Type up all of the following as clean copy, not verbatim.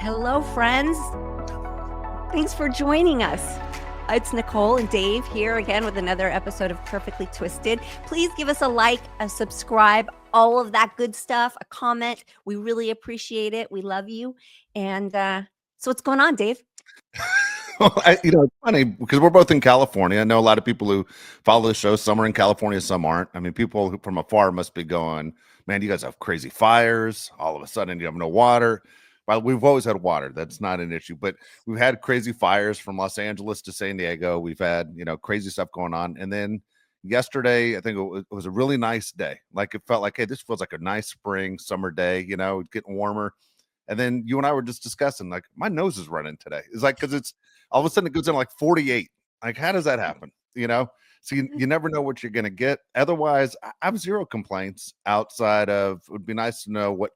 Hello, friends. Thanks for joining us. It's Nicole and Dave here again with another episode of Perfectly Twisted. Please give us a like, a subscribe, all of that good stuff, a comment. We really appreciate it. We love you. And so what's going on, Dave? Well, it's funny because we're both in California. I know a lot of people who follow the show. Some are in California, some aren't. I mean, people from afar must be going, man, you guys have crazy fires. All of a sudden, you have no water. Well, we've always had water. That's not an issue. But we've had crazy fires from Los Angeles to San Diego. We've had, crazy stuff going on. And then yesterday, I think it was a really nice day. Like it felt like, hey, this feels like a nice spring, summer day, getting warmer. And then you and I were just discussing, like, my nose is running today. It's like, because it's all of a sudden it goes in like 48. Like, how does that happen? So you never know what you're going to get. Otherwise, I have zero complaints outside of it would be nice to know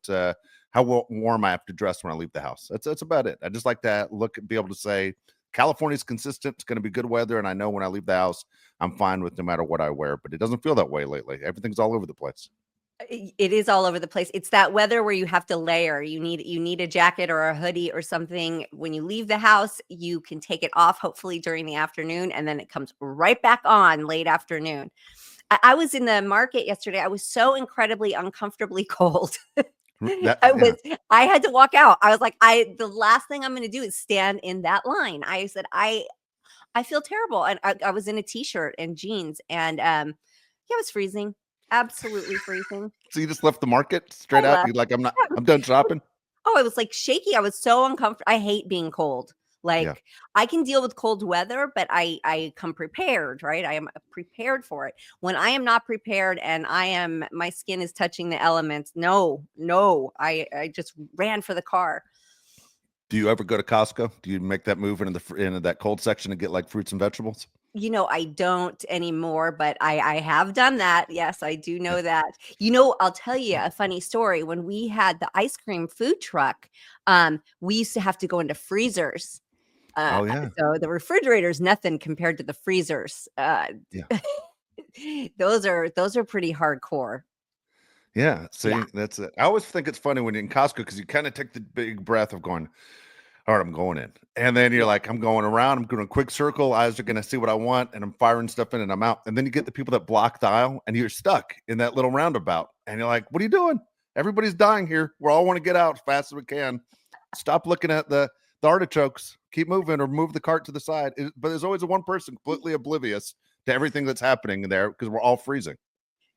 how warm I have to dress when I leave the house. That's about it. I just like to be able to say California's consistent. It's going to be good weather. And I know when I leave the house, I'm fine with no matter what I wear, but it doesn't feel that way lately. Everything's all over the place. It is all over the place. It's that weather where you have to layer. You need a jacket or a hoodie or something. When you leave the house, you can take it off, hopefully during the afternoon, and then it comes right back on late afternoon. I was in the market yesterday. I was so incredibly uncomfortably cold. I had to walk out. I was like, the last thing I'm going to do is stand in that line. I said, I feel terrible. And I was in a t-shirt and jeans and, yeah, it was freezing. Absolutely freezing. So you just left the market straight out? You're like, I'm done shopping. Oh, I was like shaky. I was so uncomfortable. I hate being cold. Yeah. I can deal with cold weather, but I come prepared, right? I am prepared for it. When I am not prepared and my skin is touching the elements, no, I just ran for the car. Do you ever go to Costco? Do you make that move into that cold section and get like fruits and vegetables? I don't anymore, but I have done that. Yes, I do know that. I'll tell you a funny story. When we had the ice cream food truck, we used to have to go into freezers. Oh yeah. So the refrigerator is nothing compared to the freezers. Yeah. Those are pretty hardcore. Yeah. Yeah. See, that's it. I always think it's funny when you're in Costco because you kind of take the big breath of going, all right, I'm going in. And then you're like, I'm going around, I'm doing a quick circle. Eyes are going to see what I want. And I'm firing stuff in and I'm out. And then you get the people that block the aisle and you're stuck in that little roundabout. And you're like, what are you doing? Everybody's dying here. We all want to get out as fast as we can. Stop looking at the artichokes. Keep moving or move the cart to the side. But there's always one person completely oblivious to everything that's happening there because we're all freezing.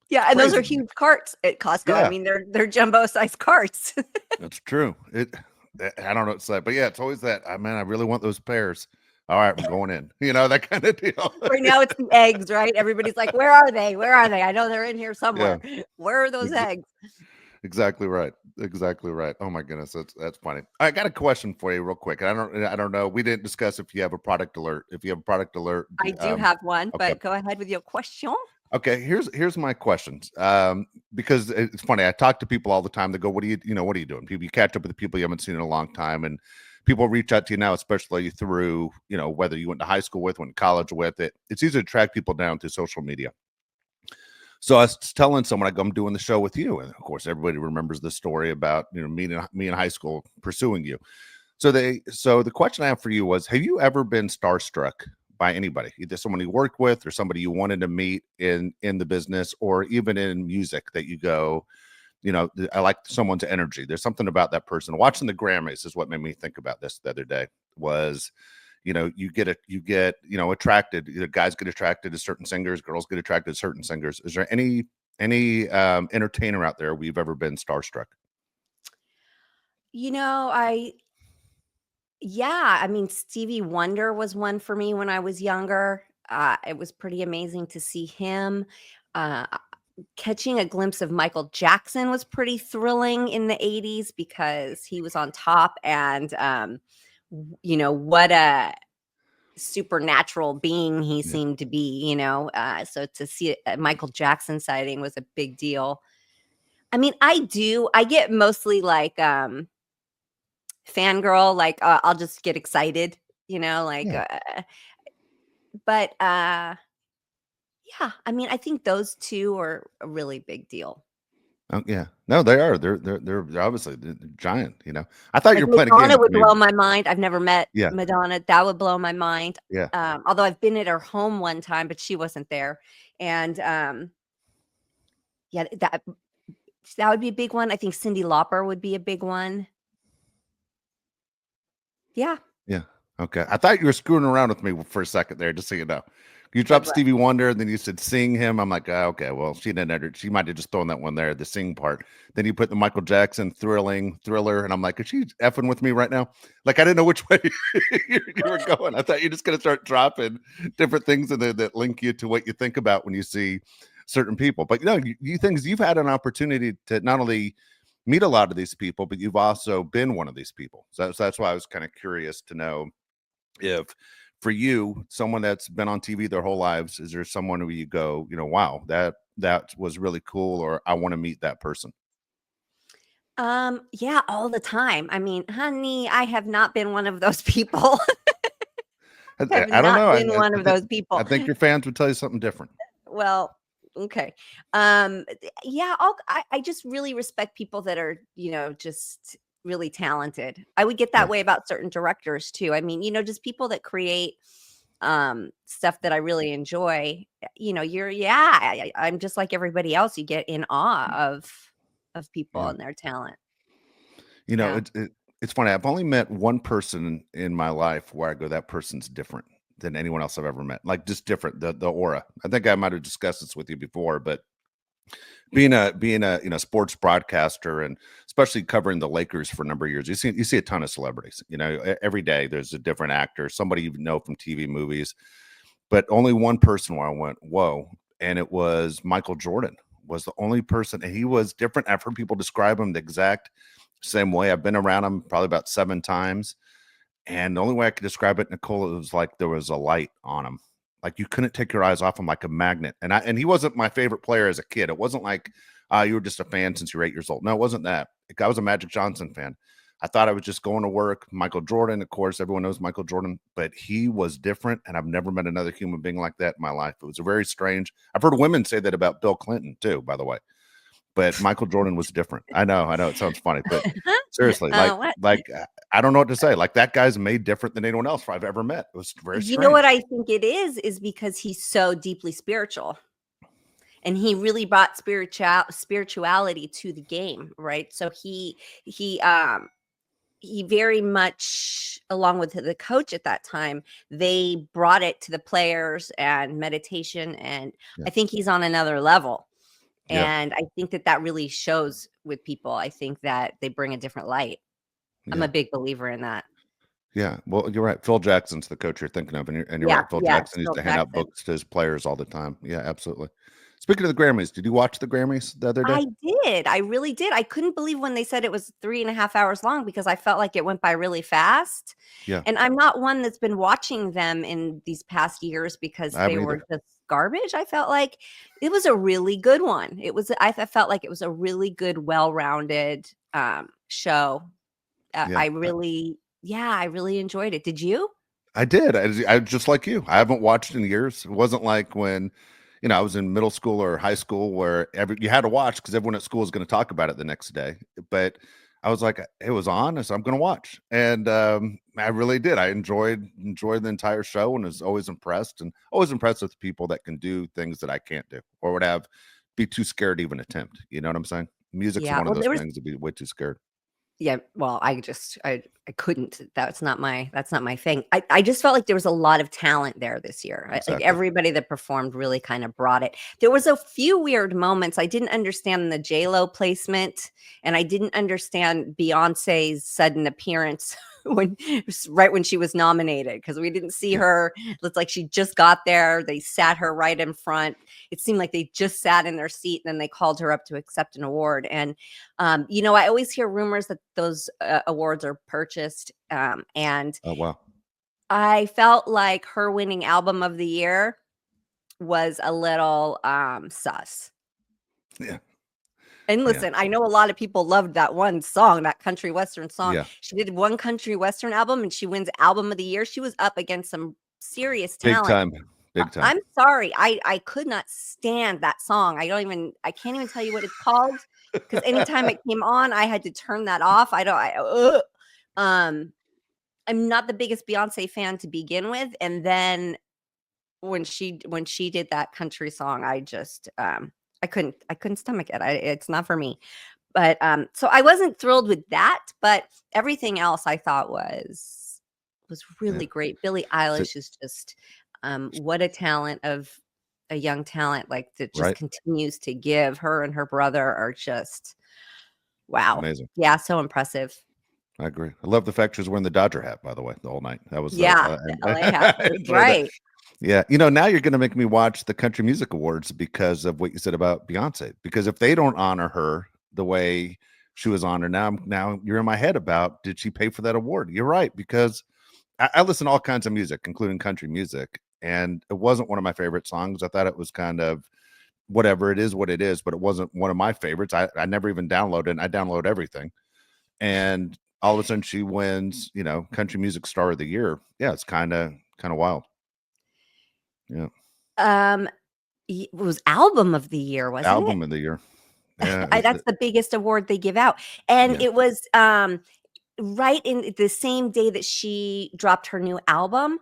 Yeah, and those are huge carts at Costco. Yeah. I mean, they're jumbo-sized carts. That's true. I don't know what to say, but yeah, it's always that. I really want those pears. All right, I'm going in. That kind of deal. Right now it's the eggs, right? Everybody's like, where are they? Where are they? I know they're in here somewhere. Yeah. Where are those eggs? Exactly right. Exactly right. Oh my goodness, that's funny. I got a question for you real quick. I don't know. We didn't discuss if you have a product alert. If you have a product alert, I do have one, okay. but go ahead with your question. Okay, here's my questions. Because it's funny, I talk to people all the time. They go, "What are you doing?" People, you catch up with the people you haven't seen in a long time, and people reach out to you now, especially through whether you went to high school with, went to college with. It's easy to track people down through social media. So I was telling someone, I'm doing the show with you, and of course, everybody remembers the story about me in high school pursuing you. So the question I have for you was, have you ever been starstruck by anybody, either someone you worked with or somebody you wanted to meet in the business or even in music that you go, I like someone's energy. There's something about that person. Watching the Grammys is what made me think about this the other day was, you get attracted, either guys get attracted to certain singers, girls get attracted to certain singers. Is there any entertainer out there where you've ever been starstruck? I mean, Stevie Wonder was one for me when I was younger. It was pretty amazing to see him. Catching a glimpse of Michael Jackson was pretty thrilling in the 80s because he was on top and, what a supernatural being he seemed to be, so to see a Michael Jackson sighting was a big deal. I mean, I get mostly like, fangirl, like, I'll just get excited, Yeah. but yeah, I mean, I think those two are a really big deal. Oh, yeah. No, they are. They're obviously they're giant, you know? I thought you Like were playing a game Madonna with would me. blow my mind. I've never met Yeah, Madonna. That would blow my mind. yeah, Although I've been at her home one time, but she wasn't there. And yeah, that would be a big one. I think Cyndi Lauper would be a big one. Yeah. yeah. Okay. I thought you were screwing around with me for a second there, just so you know. You Said dropped what? Stevie Wonder, and then you said sing him. I'm like, "Ah, okay, well, she didn't enter. She might have just thrown that one there, the sing part. Then you put the Michael Jackson thriller, and I'm like, is she effing with me right now? Like, I didn't know which way you were going. I thought you're just gonna start dropping different things in there that link you to what you think about when you see certain people. But you things you've had an opportunity to not only meet a lot of these people, but you've also been one of these people. So that's why I was kind of curious to know if for you, someone that's been on TV their whole lives, is there someone who you go, wow, that was really cool, or I want to meet that person? Yeah, all the time. I mean, honey, I have not been one of those people. Have I don't not know. been one of those I people. think your fans would tell you something different. Well, okay. Yeah, I just really respect people that are, just really talented. I would get Yeah, that way about certain directors too. I mean, just people that create stuff that I really enjoy. I'm just like everybody else. You get in awe of people yeah. and their talent. You know, Yeah. it's funny. I've only met one person in my life where I go, that person's different than anyone else I've ever met. Like just different. The aura. I think I might have discussed this with you before, but being a sports broadcaster, and especially covering the Lakers for a number of years, you see a ton of celebrities. Every day there's a different actor, somebody you know from TV, movies, but only one person where I went, whoa, and it was Michael Jordan. Was the only person, and he was different. I've heard people describe him the exact same way. I've been around him probably about 7 times, and the only way I could describe it, Nicole, it was like there was a light on him. Like you couldn't take your eyes off him, like a magnet. And he wasn't my favorite player as a kid. It wasn't like you were just a fan since you were 8 years old. No, it wasn't that. Like, I was a Magic Johnson fan. I thought I was just going to work. Michael Jordan, of course, everyone knows Michael Jordan, but he was different. And I've never met another human being like that in my life. It was a very strange. I've heard women say that about Bill Clinton too, by the way, but Michael Jordan was different. I know it sounds funny, but seriously, What? I don't know what to say. Like that guy's made different than anyone else I've ever met. It was very You know what strange. I think it is because he's so deeply spiritual. And he really brought spirituality to the game, right? So he very much, along with the coach at that time, they brought it to the players and meditation, and Yeah, I think he's on another level. yeah, And I think that really shows with people. I think that they bring a different light. I'm a yeah, big believer in that. yeah. Well, you're right. Phil Jackson's the coach you're thinking of, and you're Yeah, right. Phil yeah, Jackson used Phil to hand out Jackson. books to his players all the time. Yeah, absolutely. Speaking of the Grammys, did you watch the Grammys the other day? I did. I really did. I couldn't believe when they said it was 3.5 hours long because I felt like it went by really fast. Yeah, And I'm not one that's been watching them in these past years because I they haven't were either. just garbage. I felt like it was a really good one. I felt like it was a really good, well-rounded show. Yeah, I really enjoyed it. Did you? I did. I just like you. I haven't watched in years. It wasn't like when, I was in middle school or high school where you had to watch because everyone at school is going to talk about it the next day. But I was like, it was on, so I'm going to watch, and I really did. I enjoyed the entire show, and was always impressed with people that can do things that I can't do or would have be too scared to even attempt. You know what I'm saying? Music's Yeah. one of Well, those there was things to be way too scared. Yeah, well, I couldn't. That's not my thing. I just felt like there was a lot of talent there this year. Like Exactly. everybody that performed really kind of brought it. There was a few weird moments. I didn't understand the J-Lo placement, and I didn't understand Beyonce's sudden appearance right when she was nominated, because we didn't see Yeah. her. It's like she just got there. They sat her right in front. It seemed like they just sat in their seat, and then they called her up to accept an award. And I always hear rumors that those awards are purchased. And Oh wow. I felt like her winning album of the year was a little sus. Yeah. And Yeah. listen, I know a lot of people loved that one song, that country western song. Yeah. She did one country western album and she wins album of the year. She was up against some serious Big talent. time. big time. I'm sorry. I could not stand that song. I can't even tell you what it's called because anytime it came on, I had to turn that off. Um, I'm not the biggest Beyonce fan to begin with, and then when she did that country song, I couldn't stomach it. It's not for me. But so I wasn't thrilled with that, but everything else I thought was Yeah. really great. Billie So, Eilish is just what a talent of a young talent, like, that just right. continues to give. Her and her brother are just wow. Amazing. Yeah, so impressive. I agree. I love the fact she was wearing the Dodger hat, by the way, the whole night. That was Yeah, the LA hat. I That's enjoyed it. right. Yeah. Now you're going to make me watch the Country Music Awards because of what you said about Beyonce. Because if they don't honor her the way she was honored, now you're in my head about, did she pay for that award? You're right, because I listen to all kinds of music, including country music, and it wasn't one of my favorite songs. I thought it was kind of whatever. It is what it is, but it wasn't one of my favorites. I never even downloaded it. I download everything. And all of a sudden she wins, country music star of the year. Yeah, it's kind of wild. Yeah. Um, it was album of the year, wasn't it? Album of the year. Yeah. That's the biggest award they give out, and Yeah. it was right in the same day that she dropped her new album.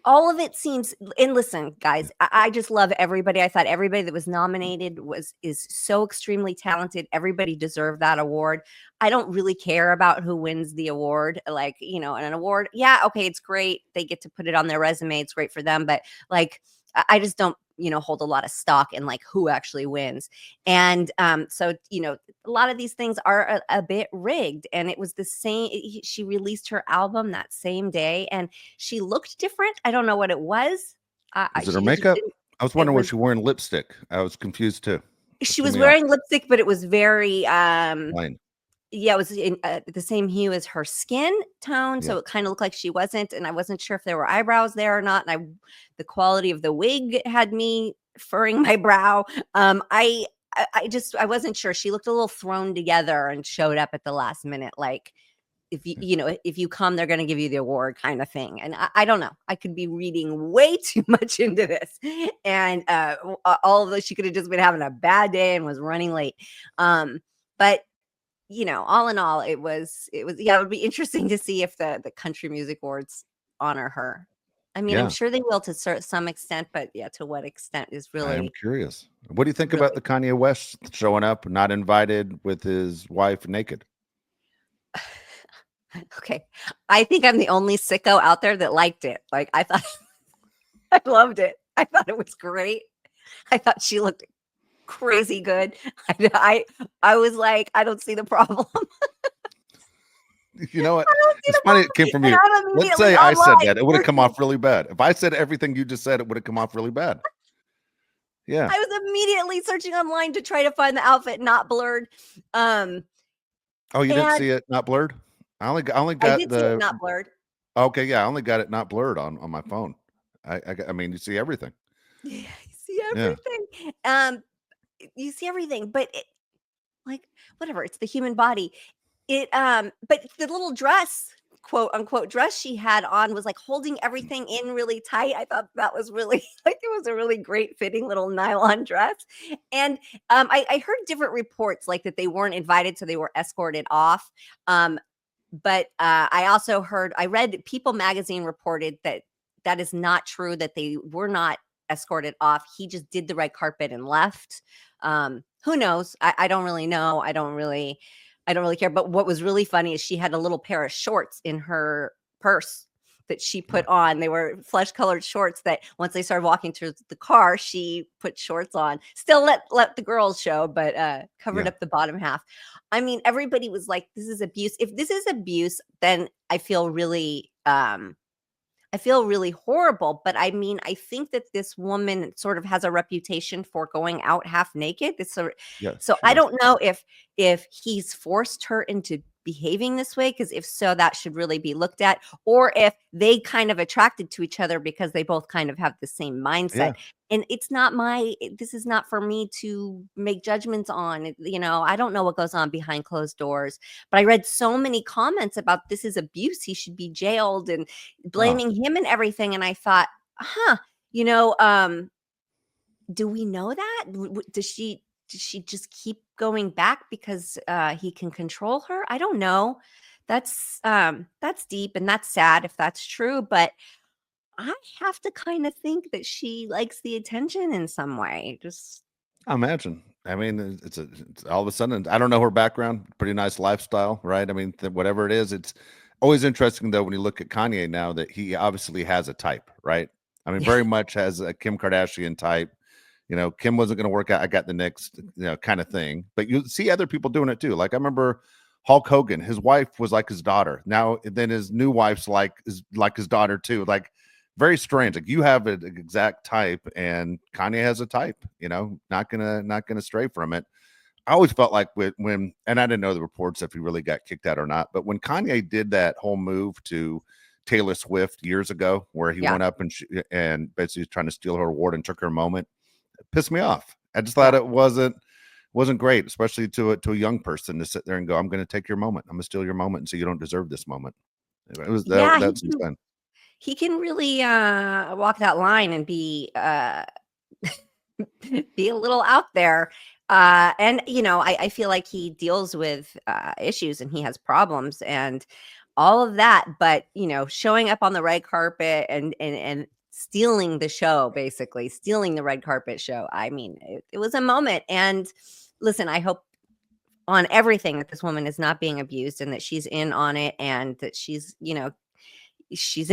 All of it seems, and listen, guys, I just love everybody. I thought everybody that was nominated is so extremely talented. Everybody deserved that award. I don't really care about who wins the award. Like, an award, yeah, okay, it's great. They get to put it on their resume. It's great for them. But like, I just don't, hold a lot of stock in like who actually wins. And so, a lot of these things are a bit rigged. And it was the same. She released her album that same day, and she looked different. I don't know what it was. Is it her She just makeup? didn't. I was It wondering, was was she wearing lipstick? I was confused too. It she threw was me off. wearing lipstick, but it was very Plain. yeah, it was in the same hue as her skin tone, Yeah. so it kind of looked like she wasn't, and I wasn't sure if there were eyebrows there or not. And the quality of the wig had me furrowing my brow. I wasn't sure. She looked a little thrown together and showed up at the last minute, like, if you come, they're going to give you the award kind of thing. And I don't know. I could be reading way too much into this, and all of this, she could have just been having a bad day and was running late. But all in all, yeah, it would be interesting to see if the country music awards honor her. I mean, I'm Yeah. sure they will to some extent, but yeah, to what extent is I am really, curious. What do you think about really the Kanye West showing up, not invited, with his wife naked? okay. I think I'm the only sicko out there that liked it. Like, I thought I loved it. I thought it was great. I thought she looked crazy good. I was like, I don't see the problem. You know what? I don't see It's the funny it came problem. from And you. I'm Let's immediately say I said online that. It would have come searching. off really bad. If I said everything you just said, it would have come off really bad. Yeah. I was immediately searching online to try to find the outfit not blurred. Um, Oh, you didn't and see it not blurred? I only I got did see it the not blurred. okay, yeah, I only got it not blurred on my phone. I mean, you see everything. Yeah, you see Yeah. everything. You see everything, but like, whatever, it's the human body. But the little dress, quote unquote dress she had on was like holding everything in really tight. I thought that was really like it was a really great fitting little nylon dress. And I heard different reports like that they weren't invited, so they were escorted off. But I read People magazine reported that that is not true, that they were not escorted off. He just did the red carpet and left. Who knows? I don't really know. I don't really care. But what was really funny is she had a little pair of shorts in her purse that she Yeah. put on. They were flesh colored shorts that once they started walking to the car, she put shorts on. Still let the girls show, but covered Yeah. up the bottom half. I mean, everybody was like, this is abuse. If this is abuse, then I feel really horrible. But I mean, I think that this woman sort of has a reputation for going out half naked. Yeah, So she I does. don't know if he's forced her into behaving this way, because if so, that should really be looked at, or if they kind of attracted to each other because they both kind of have the same mindset. Yeah. And this is not for me to make judgments on. I don't know what goes on behind closed doors, but I read so many comments about this is abuse. He should be jailed and Oh, blaming him and everything. And I thought, huh, You know, do we know that? Does she just keep going back because he can control her? I don't know. That's deep and that's sad if that's true, but I have to kind of think that she likes the attention in some way. Just I imagine. I mean, it's all of a sudden, I don't know her background, pretty nice lifestyle, right? I mean, whatever it is, it's always interesting though when you look at Kanye now that he obviously has a type, right? I mean, yeah, very much has a Kim Kardashian type. Kim wasn't going to work out. I got the next, kind of thing. But you see other people doing it too. Like I remember Hulk Hogan, his wife was like his daughter. Now then his new wife's like his daughter too. Like very strange. Like you have an exact type, and Kanye has a type. Not gonna stray from it. I always felt like when and I didn't know the reports if he really got kicked out or not. But when Kanye did that whole move to Taylor Swift years ago, where he yeah, went up and basically was trying to steal her award and took her moment, it pissed me off. I just thought yeah. it wasn't great, especially to a young person to sit there and go, "I'm going to take your moment. I'm going to steal your moment, and so you don't deserve this moment." It was Yeah, that's insane. he can really walk that line and be be a little out there. And I feel like he deals with issues and he has problems and all of that. But showing up on the red carpet and stealing the show, basically stealing the red carpet show. I mean, it was a moment. And listen, I hope on everything that this woman is not being abused and that she's in on it and that she's in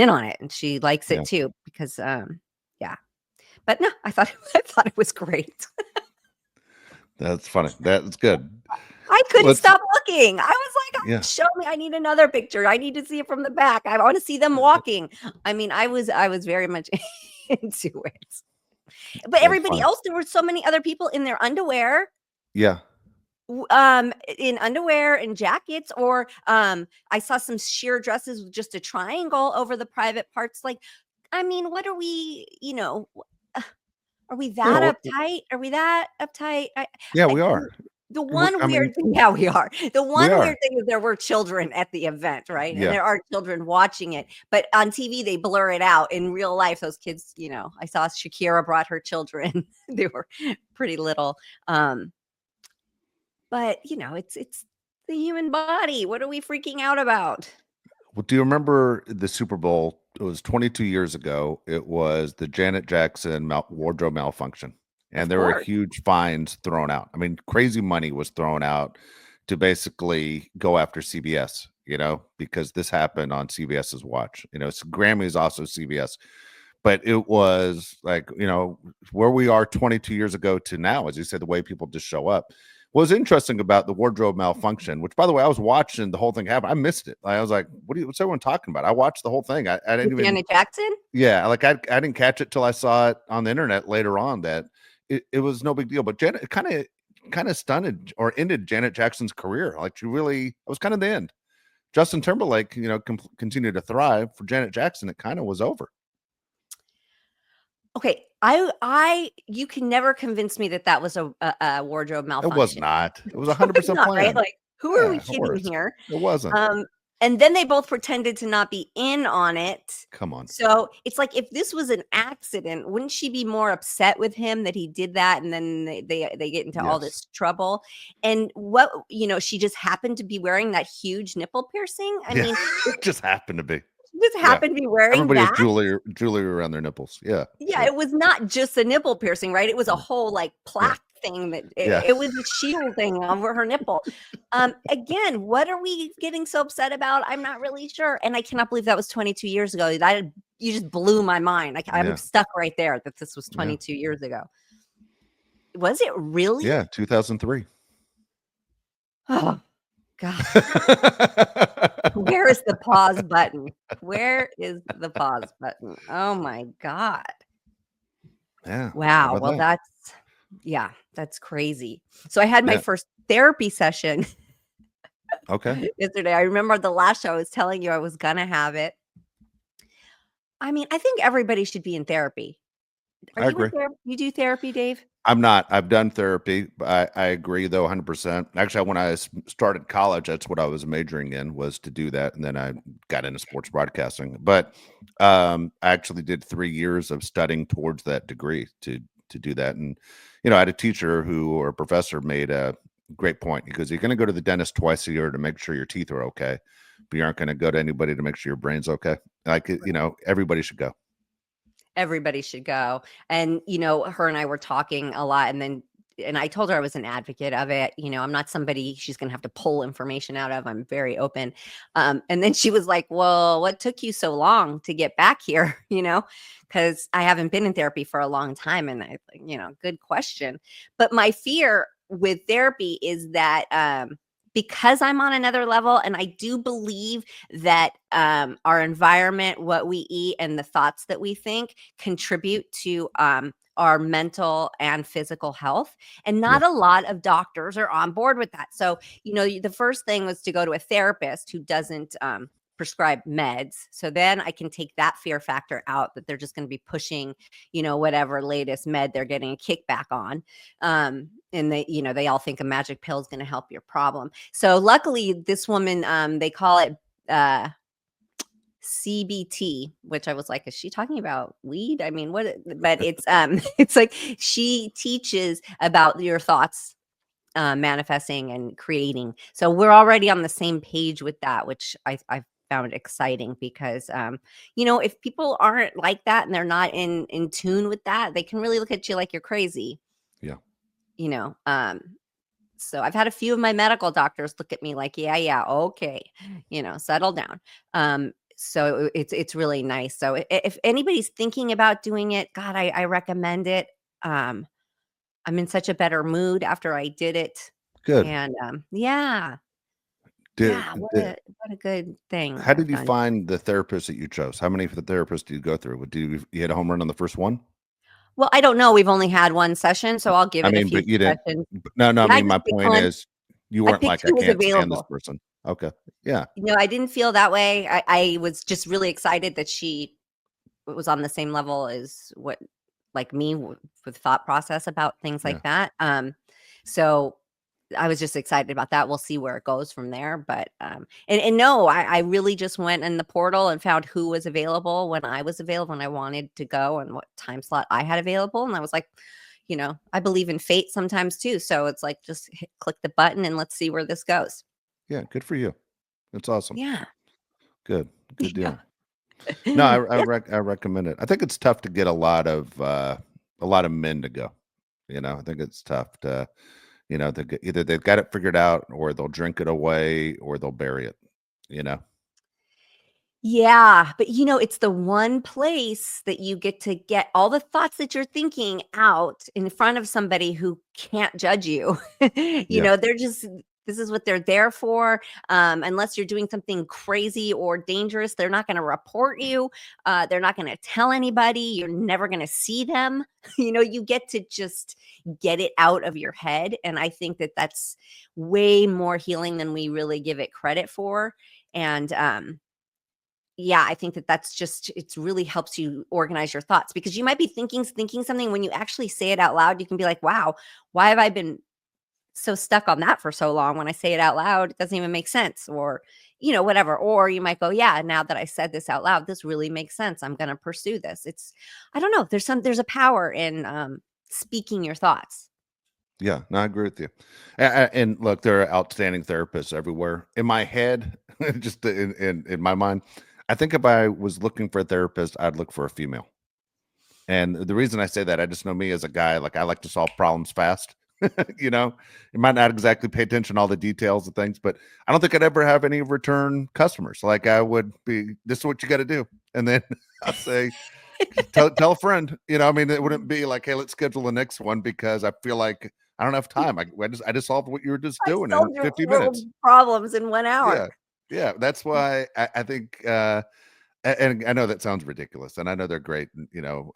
on it and she likes Yeah, it too because yeah. But no, I thought it was great. that's funny. That's good. I couldn't Let's stop looking. I was like, Yeah. "Show me. I need another picture. I need to see it from the back. I want to see them walking." I mean, I was very much into it. But That's everybody funny. else, there were so many other people in their underwear, Yeah. in underwear and jackets, or I saw some sheer dresses with just a triangle over the private parts. Like, I mean, what are we? Are we Yeah. that uptight? Are we that uptight? Yeah, I we are. the I one mean, weird thing yeah, we are. The we one are. weird thing is there were children at the event, right? And Yeah. there are children watching it, but on TV, they blur it out. In real life, those kids, I saw Shakira brought her children. They were pretty little. But, it's the human body. What are we freaking out about? Well, do you remember the Super Bowl? It was 22 years ago. It was the Janet Jackson wardrobe malfunction, and Of there were course. huge fines thrown out. I mean, crazy money was thrown out to basically go after CBS, because this happened on CBS's watch. So Grammy is also CBS, but it was like, where we are 22 years ago to now, as you said, the way people just show up. What was interesting about the wardrobe malfunction, which by the way, I was watching the whole thing happen. I missed it. I was like, what's everyone talking about? I watched the whole thing. I didn't With even, Janet Jackson? yeah, like I didn't catch it till I saw it on the internet later on that it was no big deal. But Janet kind of stunted or ended Janet Jackson's career. Like it was kind of the end. Justin Timberlake, continued to thrive. For Janet Jackson, it kind of was over. Okay, I you can never convince me that that was a wardrobe It was malfunction. not. It was It's 100% not, right? planned. Like, who are Yeah, we of kidding course. here? It wasn't. Um, and then they both pretended to not be in on it. Come on. So, it's like if this was an accident, wouldn't she be more upset with him that he did that and then they get into all Yes. this trouble? And she just happened to be wearing that huge nipple piercing? I Yeah. mean, Just happened to be. she just Yeah. happened to be wearing Everybody has that? jewelry around their nipples. Yeah, Yeah, sure. it was not just a nipple piercing, right? It was a Yeah. whole, like, Yeah. plaque thing that Yeah. it was a shield thing over her nipple. Again, what are we getting so upset about? I'm not really sure, and I cannot believe that was 22 years ago. That you just blew my mind. Like, I'm Yeah. stuck right there that this was Yeah. 22 years ago. Was it really? Yeah, 2003. Oh, God. Where is the pause button? Where is the pause button? Oh my god. Yeah. How Wow, about well, that? that's crazy. So I had my Yeah. first therapy session Okay. yesterday. I remember the last show I was telling you I was gonna have it. I mean, I think everybody should be in therapy. Are I you in agree. therapy? You do therapy, Dave? I'm not. I've done therapy, but I agree though 100%. Actually, when I started college, that's what I was majoring in, was to do that, and then I got into sports broadcasting. But I actually did 3 years of studying towards that degree to do that. And I had a teacher or a professor made a great point. He goes, "You're going to go to the dentist twice a year to make sure your teeth are okay, but you aren't going to go to anybody to make sure your brain's okay." Like, everybody should go. Everybody should go. And, her and I were talking a lot, and I told her I was an advocate of it. I'm not somebody she's going to have to pull information out of. I'm very open. And then she was like, "Well, what took you so long to get back here?" Because I haven't been in therapy for a long time. And good question. But my fear with therapy is that, because I'm on another level, and I do believe that, our environment, what we eat, and the thoughts that we think contribute to, our mental and physical health. And Yeah. not a lot of doctors are on board with that. So, the first thing was to go to a therapist who doesn't, prescribe meds. So then I can take that fear factor out, that they're just going to be pushing, whatever latest med they're getting a kickback on. And they all think a magic pill is going to help your problem. So luckily, this woman, they call it, CBT, which I was like, is she talking about weed? I mean, what? But it's it's like she teaches about your thoughts, manifesting and creating. So we're already on the same page with that, which I found exciting, because, if people aren't like that and they're not in tune with that, they can really look at you like you're crazy. Yeah. You know, um, so I've had a few of my medical doctors look at me like, "Yeah, yeah, okay, settle down." So it's really nice. So if anybody's thinking about doing it, God, I recommend it. Um, I'm in such a better mood after I did it, Good. and, yeah, Did, yeah, did what a good thing How I've did you done. find the therapist that you chose? How many of the therapists do you go through? You hit a home run on the first one? Well, I don't know. We've only had one session, so I'll give I it a mean, few but you didn't. sessions. No, no. I Yeah, I mean, just my picked point one. is, you I weren't picked like, I who was can't stand this available. person. Okay, yeah, I didn't feel that way. I was just really excited that she was on the same level as what, like me, with thought process about things yeah, like that. So I was just excited about that. We'll see where it goes from there. But, and no, I really just went in the portal and found who was available when I was available, and I wanted to go, and what time slot I had available. And I was like, I believe in fate sometimes too. So it's like, just click the button and let's see where this goes. yeah. Good for you. That's awesome. Yeah. Good, good Yeah. deal. No, Yeah. I recommend it. I think it's tough to get a lot of men to go. I think it's tough to either they've got it figured out, or they'll drink it away, or they'll bury it. You know. Yeah, but it's the one place that you get all the thoughts that you're thinking out in front of somebody who can't judge you. Yeah, They're just, this is what they're there for. Unless you're doing something crazy or dangerous, they're not going to report you. They're not going to tell anybody. You're never going to see them. You get to just get it out of your head. And I think that that's way more healing than we really give it credit for. And, yeah, I think that that's just, it's really helps you organize your thoughts, because you might be thinking something, when you actually say it out loud, you can be like, "Wow, why have I been so stuck on that for so long? When I say it out loud, it doesn't even make sense," or, whatever. Or you might go, "Yeah, now that I said this out loud, this really makes sense. I'm going to pursue this." I don't know. There's a power in, speaking your thoughts. yeah. No, I agree with you. And look, there are outstanding therapists everywhere. In my head, just in my mind, I think if I was looking for a therapist, I'd look for a female. And the reason I say that, I just know me as a guy, like I like to solve problems fast. You might not exactly pay attention to all the details of things, but I don't think I'd ever have any return customers. Like I would be, this is what you got to do. And then I'll say, tell a friend, I mean, it wouldn't be like, hey, let's schedule the next one, because I feel like I don't have time. I just solved what you were just I doing in solved your 50 little minutes. problems in 1 hour. Yeah. Yeah. That's why I think, and I know that sounds ridiculous, and I know they're great, male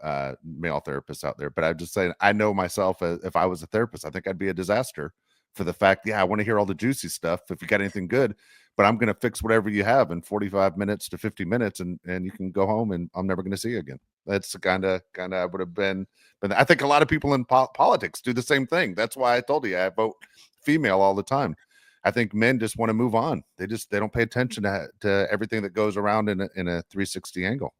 therapists out there, but I'm just saying, I know myself, if I was a therapist, I think I'd be a disaster, for the fact, yeah, I want to hear all the juicy stuff if you got anything good, but I'm going to fix whatever you have in 45 minutes to 50 minutes, and you can go home, and I'm never going to see you again. That's kind of I would have been. But I think a lot of people in politics do the same thing. That's why I told you I vote female all the time. I think men just want to move on. They don't pay attention to everything that goes around in a 360 angle.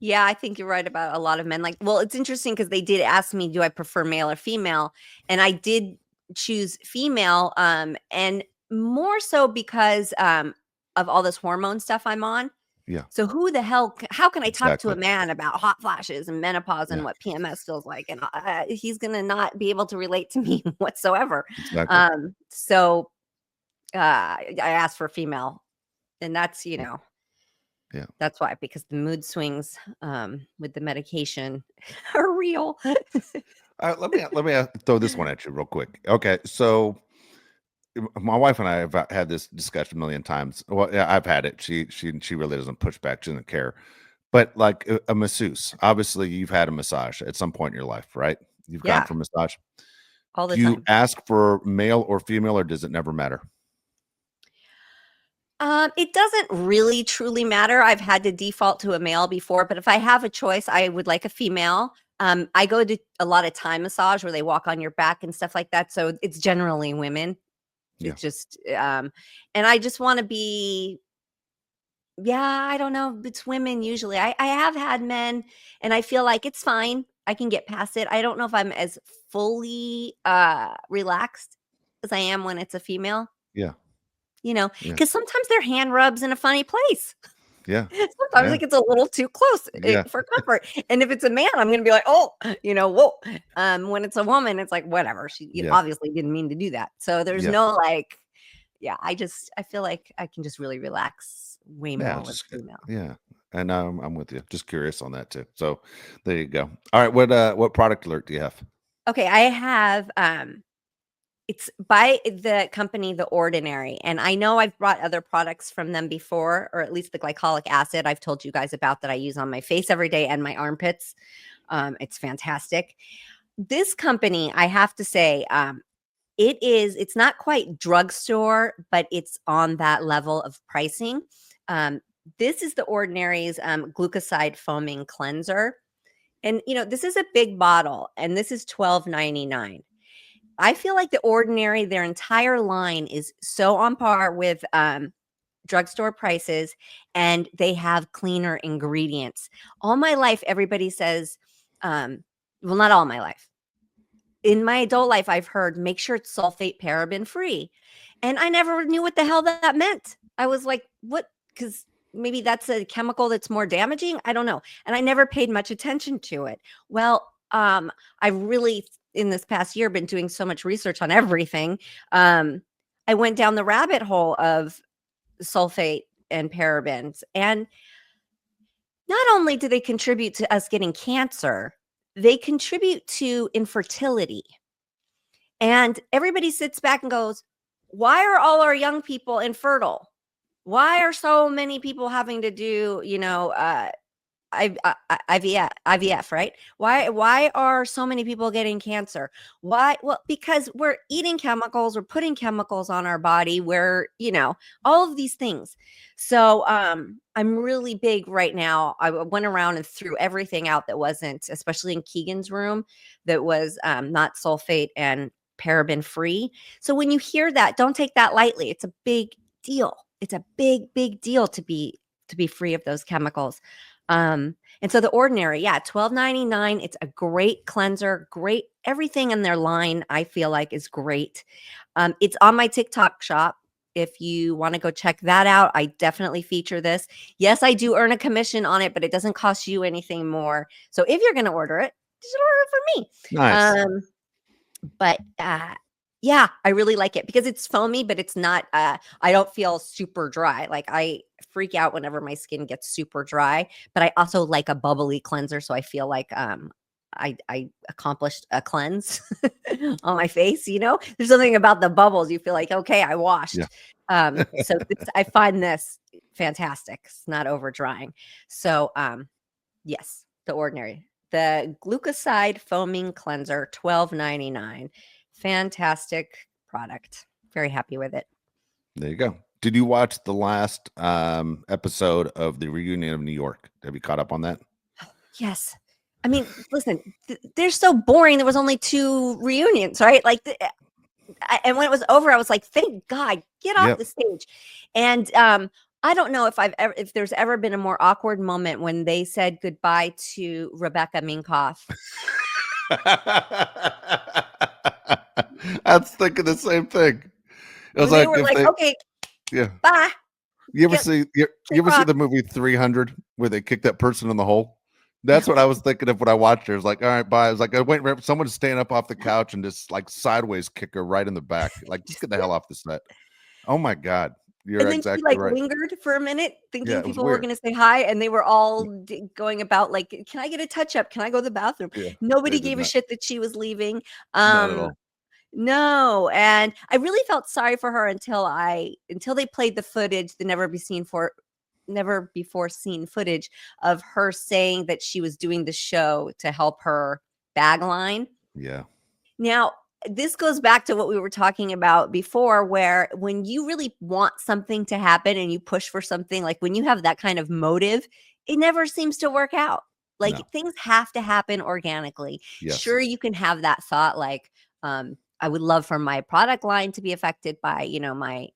Yeah, I think you're right about a lot of men. Like, well, it's interesting because they did ask me, do I prefer male or female? And I did choose female, and more so because of all this hormone stuff I'm on. Yeah, So who the hell? How can I talk to a exactly. man about hot flashes and menopause and Yeah, what PMS feels like? And he's gonna not be able to relate to me whatsoever. exactly. So I asked for female, and that's Yeah, yeah. that's why, because the mood swings with the medication are real. Let me throw this one at you real quick. Okay, so my wife and I have had this discussion a million times. Well, yeah, I've had it. She really doesn't push back. She doesn't care. But like a masseuse, obviously you've had a massage at some point in your life, right? You've gone Yeah, for massage. all the Do you time. ask for male or female, or does it never matter? It doesn't really truly matter. I've had to default to a male before, but if I have a choice, I would like a female. I go to a lot of Thai massage where they walk on your back and stuff like that. So it's generally women. Yeah, It's just, and I just want to be, yeah, I don't know. It's women usually. I have had men, and I feel like it's fine. I can get past it. I don't know if I'm as fully relaxed as I am when it's a female, yeah, yeah, because sometimes their hand rubs in a funny place. yeah, Sometimes yeah, it gets a little too close yeah, for comfort. And if it's a man, I'm gonna be like, oh, whoa. When it's a woman, it's like whatever. She yeah, obviously didn't mean to do that. So there's yeah, no like, yeah. I feel like I can just really relax way yeah. more with Just female. yeah. And I'm with you. Just curious on that too. So there you go. All right. What product alert do you have? Okay, I have it's by the company The Ordinary, and I know I've brought other products from them before, or at least the glycolic acid I've told you guys about that I use on my face every day and my armpits. It's fantastic. This company, I have to say, it's not quite drugstore, but it's on that level of pricing. Um, this is The Ordinary's glucoside foaming cleanser. And this is a big bottle, and this is $12.99. I feel like The Ordinary, their entire line is so on par with drugstore prices, and they have cleaner ingredients. All my life, everybody says, well, not all my life. In my adult life, I've heard make sure it's sulfate paraben free. And I never knew what the hell that meant. I was like, what? Because maybe that's a chemical that's more damaging. I don't know. And I never paid much attention to it. Well, I really, in this past year, been doing so much research on everything. I went down the rabbit hole of sulfate and parabens. And not only do they contribute to us getting cancer, they contribute to infertility. And everybody sits back and goes, why are all our young people infertile? Why are so many people having to do, IVF, right? Why are so many people getting cancer? Why? Well, because we're eating chemicals, we're putting chemicals on our body, all of these things. So I'm really big right now. I went around and threw everything out that wasn't, especially in Keegan's room, that was not sulfate and paraben free. So when you hear that, don't take that lightly. It's a big deal. It's a big deal to be free of those chemicals. And so The Ordinary, yeah, $12.99. It's a great cleanser, great everything in their line. I feel like is great. It's on my TikTok shop. If you want to go check that out, I definitely feature this. Yes, I do earn a commission on it, but it doesn't cost you anything more. So if you're going to order it, just order it for me. Nice. But yeah, I really like it because it's foamy, but it's not I don't feel super dry. Like I freak out whenever my skin gets super dry, but I also like a bubbly cleanser, so I feel like I accomplished a cleanse on my face, There's something about the bubbles. You feel like, okay, I Yeah. washed. So I find this fantastic. It's not over drying. So yes, The Ordinary. The glucoside foaming cleanser, $12.99. Fantastic product. Very happy with it. There you go. Did you watch the last episode of the reunion of New York? Have you caught up on that? Yes. I mean, listen, they're so boring. There was only 2 reunions, right? Like, and when it was over, I was like, "Thank God, get off Yep. the stage." And I don't know if there's ever been a more awkward moment when they said goodbye to Rebecca Minkoff. I was thinking the same thing. It was When they like were if like, they, "Okay, yeah. bye, You ever get see you kick ever see rock." the movie 300 where they kick that person in the hole? That's what I was thinking of when I watched it. It was like, all right, bye. I was like, I wait for someone to stand up off the couch and just like sideways kick her right in the back. Like, just get the hell off the set. Oh my God. You're And then she, exactly like, right. lingered for a minute Yeah, thinking it was people were weird. gonna say hi, and they were all Yeah, going about like, "Can I get a touch up? Can I go to the bathroom?" yeah, they Nobody did gave a not. shit that she was leaving. Not at Um, all. no, and I really felt sorry for her until they played the footage, the never before seen footage of her saying that she was doing the show to help her bag line. Yeah. Now, this goes back to what we were talking about before, where when you really want something to happen and you push for something, like when you have that kind of motive, it never seems to work out. Like No. things have to happen organically. Yes. Sure, you can have that thought, like, I would love for my product line to be affected by, my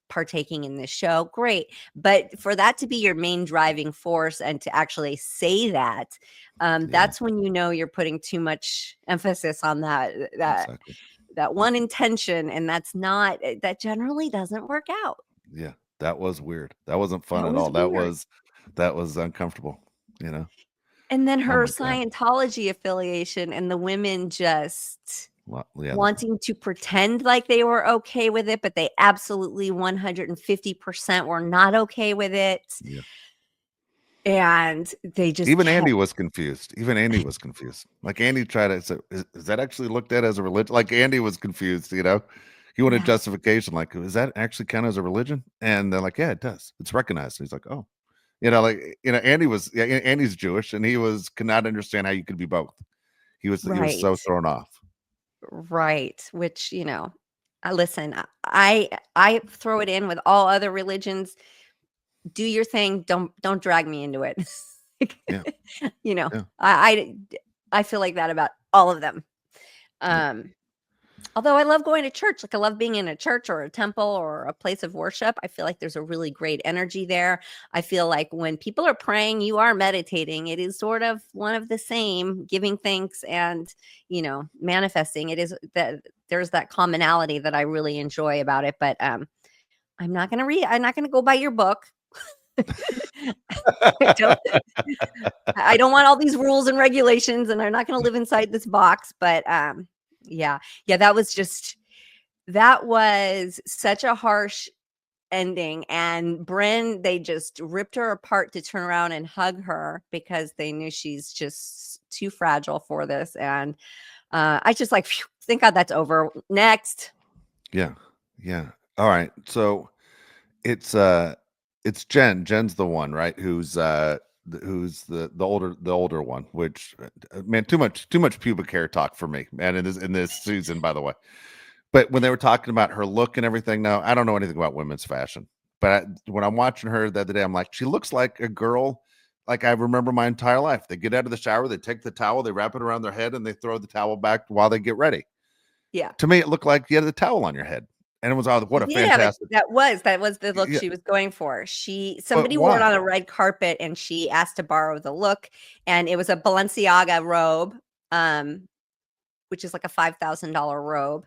partaking in this show. Great. But for that to be your main driving force and to actually say that, Yeah. that's when you know you're putting too much emphasis on Exactly. that one intention, and that generally doesn't work out. Yeah. That was weird. That wasn't fun That at was all. weird. That was uncomfortable. You know. And then Oh her my God. Scientology affiliation and the women just Well, yeah. wanting to pretend like they were okay with it, but they absolutely 150% were not okay with it. Yeah. And they just Even kept. Andy was confused. Even Andy was confused. Like Andy tried to say, is that actually looked at as a religion? Like Andy was confused, you know. He wanted Yeah, justification, like, is that actually count as a religion? And they're like, yeah, it does. It's recognized. And he's like, oh, Andy was, yeah, Andy's Jewish, and he could not understand how you could be both. He was right. so thrown off. Right, which, listen, I throw it in with all other religions. Do your thing, don't drag me into it. Yeah, You know, yeah, I feel like that about all of them. yep, Um, Although I love going to church, like I love being in a church or a temple or a place of worship. I feel like there's a really great energy there. I feel like when people are praying, you are meditating. It is sort of one of the same, giving thanks and, manifesting. It is that there's that commonality that I really enjoy about it. But I'm not gonna go by your book. I don't I don't want all these rules and regulations, and I'm not gonna live inside this box. But yeah. Yeah, that was such a harsh ending, and Bryn, they just ripped her apart to turn around and hug her because they knew she's just too fragile for this, and, I just like, "Phew, thank God that's over. Next." yeah, yeah. All right, so it's uh, it's Jen. Jen's the one, right? Who's the older one? Which man, too much pubic hair talk for me, man. In this season, by the way. But when they were talking about her look and everything, now I don't know anything about women's fashion, but when I'm watching her the other day, I'm like, she looks like a girl like I remember my entire life. They get out of the shower, they take the towel, they wrap it around their head, and they throw the towel back while they get ready. Yeah. To me, it looked like you had the towel on your head, and it was, oh, what She a did have it. fantastic. That was the look Yeah, she was going for. but Somebody wore it why? on a red carpet, and she asked to borrow the look, and it was a Balenciaga robe, um, which is like a $5,000 robe.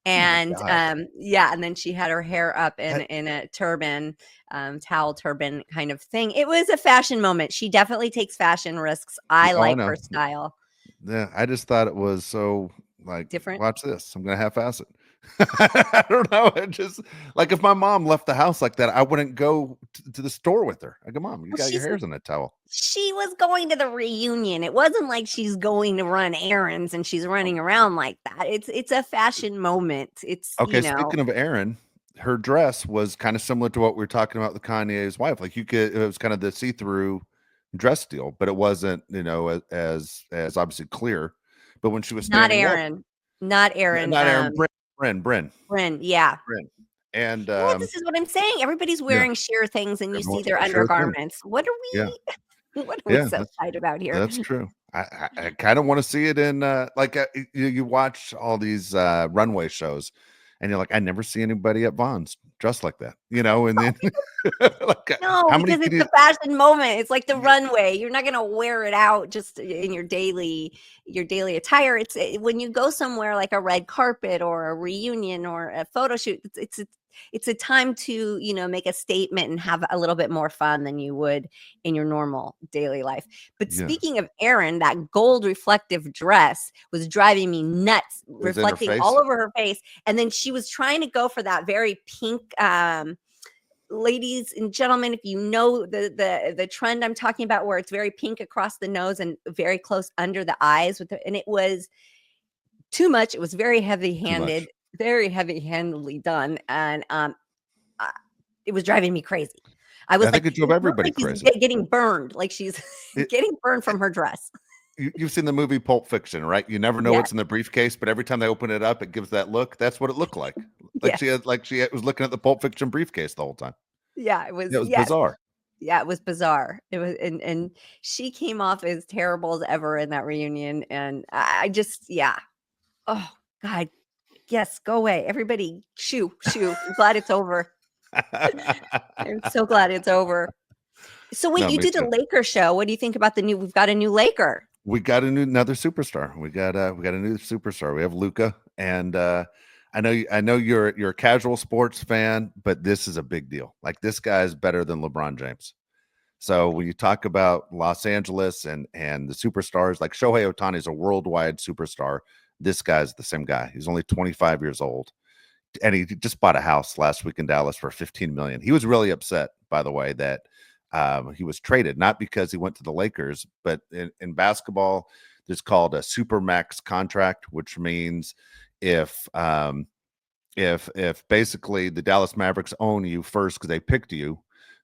Oh my And, god. yeah, and then she had her hair up in I, a turban, towel turban kind of thing. It was a fashion moment. She definitely takes fashion risks. I oh, I like know. her style. Yeah, I just thought it was so like, Different? watch this. I'm gonna half-ass it. I don't know. It just like if my mom left the house like that, I wouldn't go to the store with her. I go, Mom, you Well, got your hairs in a towel. she was going to the reunion. It wasn't like she's going to run errands and she's Um, running around like that. It's a fashion moment. Okay, speaking of Aaron, her dress was kind of similar to what we were talking about with Kanye's wife. Like it was kind of the see-through dress deal, but it wasn't, as obviously clear. But when she was not standing up, Aaron, not Aaron, not Aaron, Bryn, Bryn, yeah. Bryn, and Well, this is what I'm saying. Everybody's yeah, wearing sheer things and you see everyone their sure thing. undergarments. What are Yeah. we? What are we Yeah, so tight about here? that's true. I kind of want to see it in you watch all these runway shows, and you're like, I never see anybody at Vaughn's dressed like that, and then like No, how many because could it's you? the fashion moment. It's like the runway. You're not gonna wear it out just in your daily attire. It's when you go somewhere like a red carpet or a reunion or a photo shoot. It's a time to make a statement and have a little bit more fun than you would in your normal daily life. But Yeah, speaking of Erin, that gold reflective dress was driving me nuts, it was in her reflecting face. all over her face. And then she was trying to go for that very pink. Ladies and gentlemen, if you know the trend I'm talking about, where it's very pink across the nose and very close under the eyes, and it was too much. It was Too much. very heavy-handedly done, and uh, it was driving me crazy. I I was think like, it drove it looks everybody like she's crazy. getting burned, like she's It, getting burned from her dress. you've seen the movie Pulp Fiction, right? You never know Yes, what's in the briefcase, but every time they open it up, it gives that look. That's what it looked like. yes, Like she was looking at the Pulp Fiction briefcase the whole time. yeah, it was, It was yes, bizarre. yeah, it was bizarre. It was, and she came off as terrible as ever in that reunion, and I just, yeah. Oh God, yes, go away. Everybody, shoo, shoo. I'm glad it's over. I'm so glad it's over. So wait, No, you me did a too. Laker show. What do you think about we've got a new Laker? We got another superstar. We got a new superstar. We have Luka, and I know you're a casual sports fan, but this is a big deal. Like this guy is better than LeBron James. So when you talk about Los Angeles and the superstars, like Shohei Ohtani is a worldwide superstar. This guy's the same guy. He's only 25 years old, and he just bought a house last week in Dallas for 15 million. He was really upset, by the way, that he was traded, not because he went to the Lakers, but in basketball, there's called a super max contract, which means if if basically the Dallas Mavericks own you first because they picked you,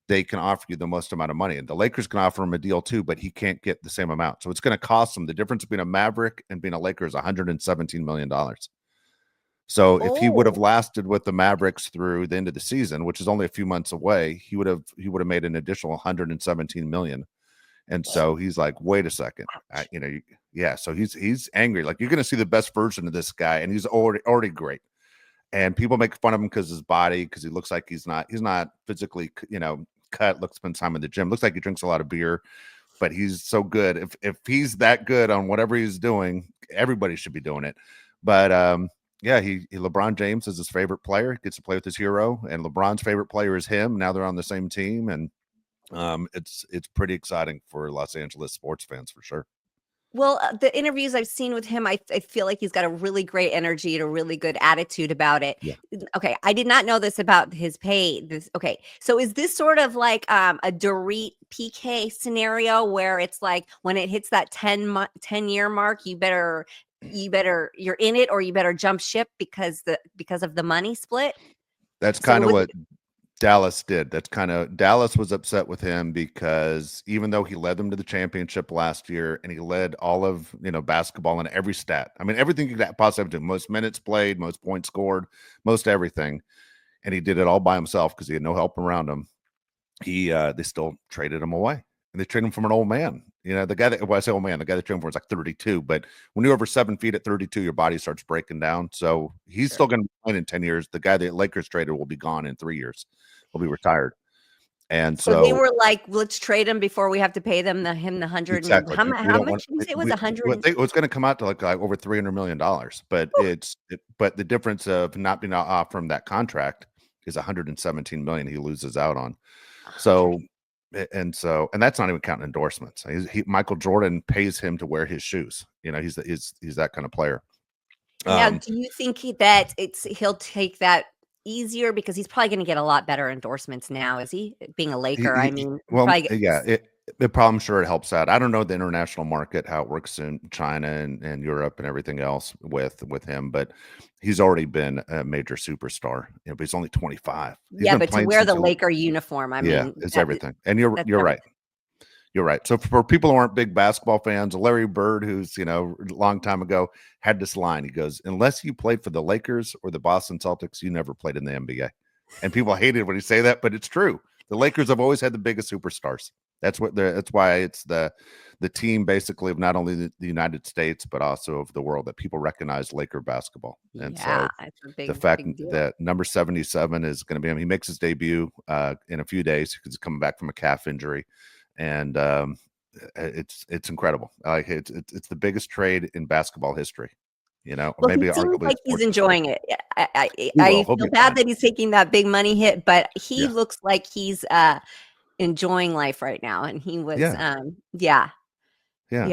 they can offer you the most amount of money. And the Lakers can offer him a deal too, but he can't get the same amount. So it's going to cost him. The difference between a Maverick and being a Laker is $117 million. So if he would have Oh, lasted with the Mavericks through the end of the season, which is only a few months away, he would have made an additional 117 million. And so he's like, wait a second, ouch. yeah. So he's angry. Like you're going to see the best version of this guy, and he's already great. And people make fun of him because his body, because he looks like he's not physically cut. Looks spend time in the gym. Looks like he drinks a lot of beer, but he's so good. If he's that good on whatever he's doing, everybody should be doing it. But yeah, LeBron James is his favorite player. He gets to play with his hero, and LeBron's favorite player is him. Now they're on the same team, and it's pretty exciting for Los Angeles sports fans for sure. Well, the interviews I've seen with him, I feel like he's got a really great energy and a really good attitude about it. Yeah, Okay, I did not know this about his pay. Okay, so is this sort of like a Dorit PK scenario where it's like when it hits that 10-year mark, you're in it or you better jump ship because of the money split? that's So kind of was what Dallas did. That's kind of Dallas was upset with him because even though he led them to the championship last year and he led all of basketball in every stat. I mean, everything you could possibly do, most minutes played, most points scored, most everything, and he did it all by himself because he had no help around him. They still traded him away, and they traded him from an old man. The guy that, well, I say old man, the guy that traded him for was like 32, but when you're over 7 feet at 32, your body starts breaking down. So he's sure. still going to be playing in 10 years. The guy that Lakers traded will be gone in 3 years. He'll be retired. And So they so were like, let's trade him before we have to pay him the hundred and exactly, we how don't much want did you say it was 100? it was going to come out to like over $300 million, but but the difference of not being off from that contract is 117 million he loses out on. So, and that's not even counting endorsements. Michael Jordan pays him to wear his shoes. He's that kind of player. Now, Um, do you think that he'll take that easier because he's probably gonna get a lot better endorsements now, is he? Being a Laker, I mean, he well, probably yeah, gets it probably, I'm sure it helps out. I don't know the international market, how it works in China and Europe and everything else with him, but he's already been a major superstar. But he's only 25. He's yeah, been but to playing wear since the Laker uniform, I yeah, mean, it's everything. And that's you're right. everything. You're right. So for people who aren't big basketball fans, Larry Bird, who's a long time ago, had this line. He goes, "Unless you played for the Lakers or the Boston Celtics, you never played in the NBA." And people hated when he say that, but it's true. The Lakers have always had the biggest superstars. That's why it's the team basically of not only the United States but also of the world, that people recognize Laker basketball. And Yeah, so it's a the big, fact big deal. that number 77 is going to be, I mean, he makes his debut in a few days because he's coming back from a calf injury, and it's incredible. Like it's the biggest trade in basketball history, or Well, he maybe seems arguably like he's sports history. enjoying it. He will. I He'll feel be bad fine. that he's taking that big money hit, but he Yeah. looks like he's enjoying life right now. And he was, Yeah. yeah, Yeah.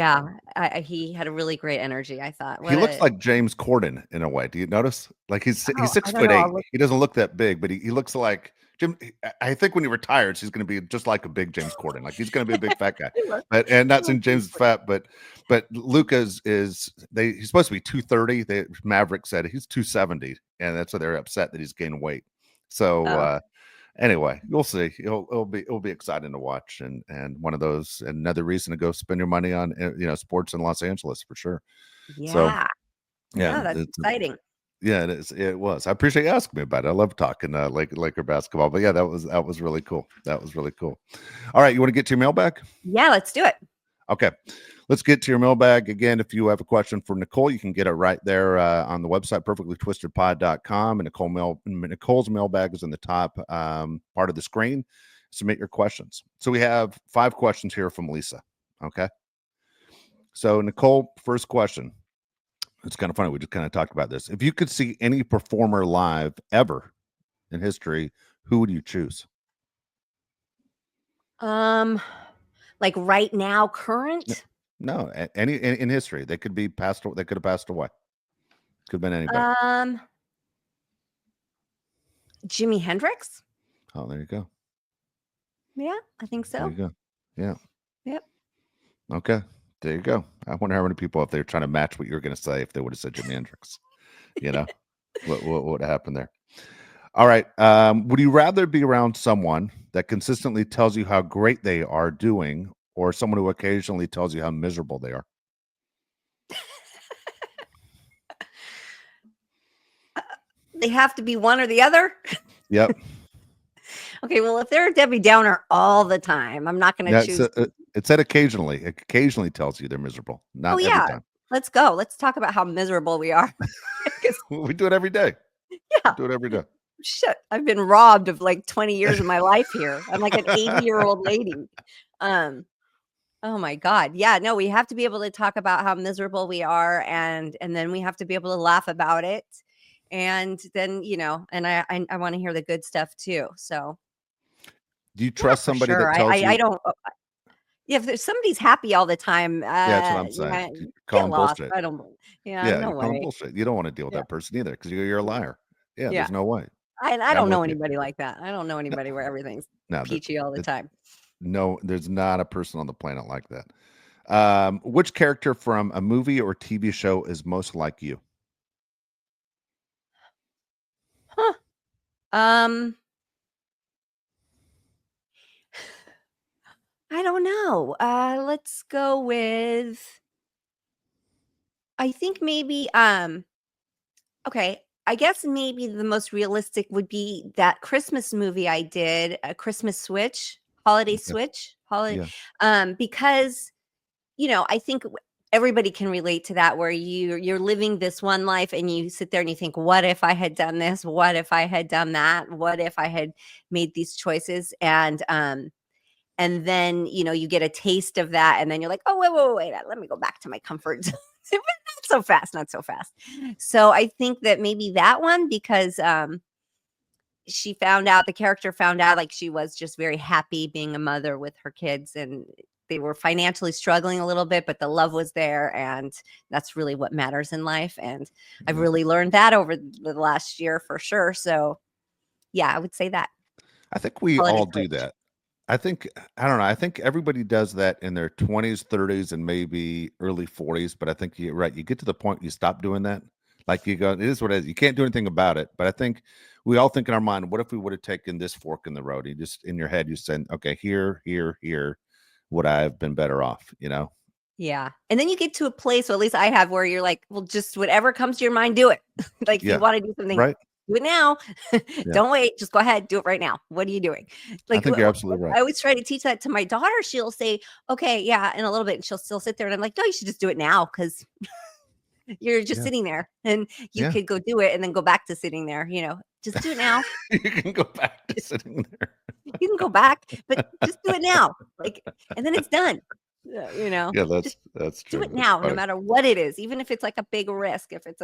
yeah. He had a really great energy. I thought, He what looks a like James Corden in a way. Do you notice? Like he's oh, six I don't foot know. eight. He doesn't look that big, but he looks like Jim. I think when he retires, he's going to be just like a big James Corden. Like he's going to be a big fat guy. I love, But and I not love saying James James is Corden. fat, but Luca's he's supposed to be 230. Maverick said he's 270, and that's why they're upset that he's gained weight. So Oh, anyway, you'll see. It'll be exciting to watch, and one of those, another reason to go spend your money on sports in Los Angeles for sure. So yeah. yeah, No, that's it's exciting. yeah, it is. It was. I appreciate you asking me about it. I love talking Laker basketball. But yeah, that was really cool. That was really cool. All right, you want to get to your mailbag? Yeah, let's do it. Okay, let's get to your mailbag again. If you have a question for Nicole, you can get it right there on the website, perfectlytwistedpod.com. And Nicole's mailbag is in the top part of the screen. Submit your questions. So we have 5 questions here from Lisa. Okay. So Nicole, first question. It's kind of funny. We just kind of talked about this. If you could see any performer live ever in history, who would you choose? Like right now, current. No, any in history. They could be passed. They could have passed away. Could have been anybody. Jimi Hendrix. Oh, there you go. Yeah, I think There so. you go. Yeah. Yep. Okay. There you go. I wonder how many people, if they were trying to match what you were going to say, if they would have said Jimi Hendrix, what would have happened there? All right. Would you rather be around someone that consistently tells you how great they are doing, or someone who occasionally tells you how miserable they are? They have to be one or the other. Yep. Okay, well, if they're a Debbie Downer all the time, I'm not going to Yeah. choose. It said occasionally. It occasionally tells you they're miserable. Oh Not every yeah, time. let's go. Let's talk about how miserable we are. 'Cause, We do it every day. yeah, Do it every day. shit, I've been robbed of like 20 years of my life here. I'm like an 80-year-old lady. Um, oh my God. Yeah, no, we have to be able to talk about how miserable we are, and then we have to be able to laugh about it. And then, and I want to hear the good stuff too. So Do you yeah, trust for somebody sure. that tells I you? don't. Yeah, if there's somebody's happy all the time, Yeah, that's what I'm saying. yeah, You call get them lost. bullshit. I don't. Yeah, Yeah, no you call them way. bullshit. You don't want to deal with Yeah, that person either because you're a liar. Yeah, yeah. there's no way. I I'm don't with know you. anybody like that. I don't know No, anybody where everything's no, peachy all the time. no, there's not a person on the planet like that. Which character from a movie or TV show is most like you? Huh. Um, I don't know. Let's go with. I think maybe. Okay. I guess maybe the most realistic would be that Christmas movie I did, a Christmas Switch, Holiday Okay. Switch, Holiday, Yeah. because I think everybody can relate to that, where you're living this one life and you sit there and you think, what if I had done this? What if I had done that? What if I had made these choices? And then, you get a taste of that, and then you're like, oh, wait, let me go back to my comfort zone. Not so fast, not so fast. So I think that maybe that one, because the character found out, like, she was just very happy being a mother with her kids, and they were financially struggling a little bit, but the love was there, and that's really what matters in life. And I've Yeah. really learned that over the last year for sure. So yeah, I would say that. I think we Holiday all do Switch. that. I don't know. I think everybody does that in their 20s, 30s, and maybe early 40s. But I think you're right. You get to the point you stop doing that. Like you go, it is what it is. You can't do anything about it. But I think we all think in our mind, what if we would have taken this fork in the road? You just in your head, you said, okay, here, would I have been better off? Yeah. And then you get to a place, or at least I have, where you're like, well, just whatever comes to your mind, do it. Like if you Yeah. want to do something Right. Do it now. Yeah. Don't wait. Just go ahead. Do it right now. What are you doing? I Like, think you're absolutely right. I always try to teach that to my daughter. She'll say, okay, yeah, in a little bit. And she'll still sit there. And I'm like, no, you should just do it now because you're just Yeah. sitting there and you Yeah. could go do it and then go back to sitting there. Just do it now. You can go back to sitting there. You can go back, but just do it now. Like, and then it's done. Yeah, Just that's do true. it That's now, no funny. matter what it is, even if it's like a big risk, if it's